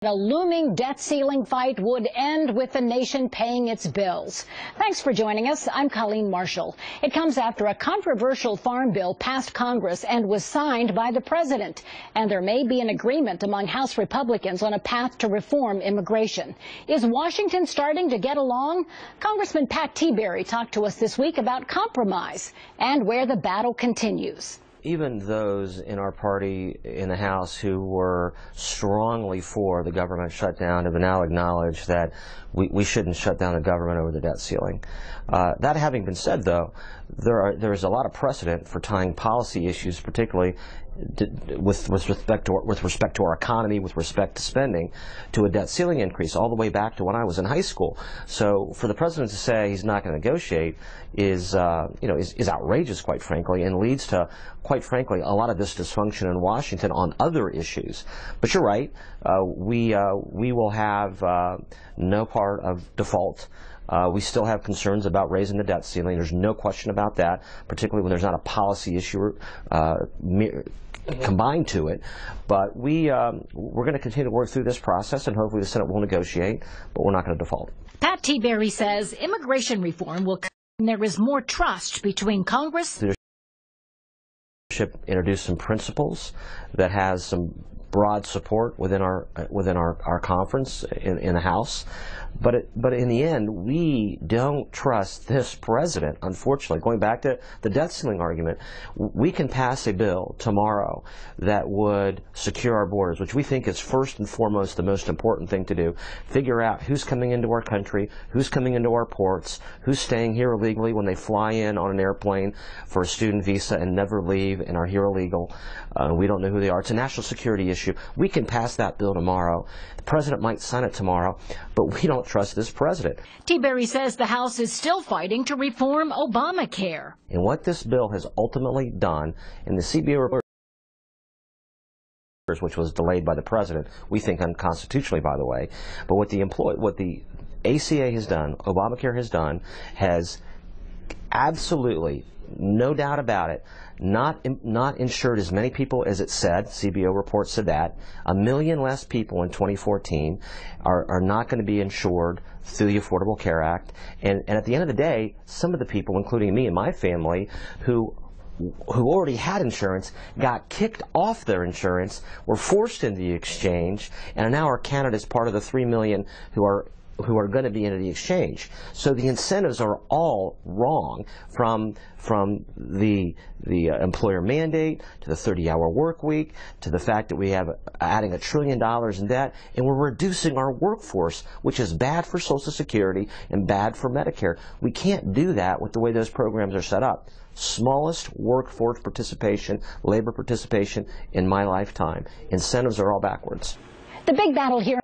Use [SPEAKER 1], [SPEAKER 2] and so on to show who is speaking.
[SPEAKER 1] A looming debt ceiling fight would end with the nation paying its bills. Thanks for joining us. I'm Colleen Marshall. It comes after a controversial farm bill passed Congress and was signed by the president. And there may be an agreement among House Republicans on a path to reform immigration. Is Washington starting to get along? Congressman Tiberi talked to us this week about compromise and where the battle continues.
[SPEAKER 2] Even those in our party in the House who were strongly for the government shutdown have now acknowledged that we shouldn't shut down the government over the debt ceiling. That having been said, though, there is a lot of precedent for tying policy issues, particularly with respect to our economy, with respect to spending, to a debt ceiling increase, all the way back to when I was in high school. So for the president to say he's not going to negotiate is outrageous, quite frankly, and leads to, quite frankly, a lot of this dysfunction in Washington on other issues. But you're right, we will have no part of default. We still have concerns about raising the debt ceiling. There's no question about that, particularly when there's not a policy issue combined to it. But we're going to continue to work through this process, and hopefully the Senate will negotiate, but we're not going to default.
[SPEAKER 1] Pat Tiberi says immigration reform will come when there is more trust between Congress.
[SPEAKER 2] Leadership introduced some principles that has some broad support within our conference in the House. But in the end, we don't trust this president, unfortunately. Going back to the debt ceiling argument, we can pass a bill tomorrow that would secure our borders, which we think is first and foremost the most important thing to do. Figure out who's coming into our country, who's coming into our ports, who's staying here illegally when they fly in on an airplane for a student visa and never leave and are here illegal. We don't know who they are. It's a national security issue. We can pass that bill tomorrow. The president might sign it tomorrow, but we don't trust this president.
[SPEAKER 1] Tiberi says the House is still fighting to reform Obamacare.
[SPEAKER 2] And what this bill has ultimately done, in the CBO report, which was delayed by the president, we think unconstitutionally, by the way, but what the ACA has done, Obamacare has done, has absolutely, no doubt about it, not insured as many people as it said. CBO report said that. 1 million less people in 2014 are not going to be insured through the Affordable Care Act. And at the end of the day, some of the people, including me and my family, who already had insurance, got kicked off their insurance, were forced into the exchange, and now are counted as part of the 3 million who are going to be into the exchange. So the incentives are all wrong, from the employer mandate to the 30-hour work week to the fact that we have adding $1 trillion in debt, and we're reducing our workforce, which is bad for Social Security and bad for Medicare. We can't do that with the way those programs are set up. Smallest workforce participation, labor participation in my lifetime. Incentives are all backwards.
[SPEAKER 1] The big battle here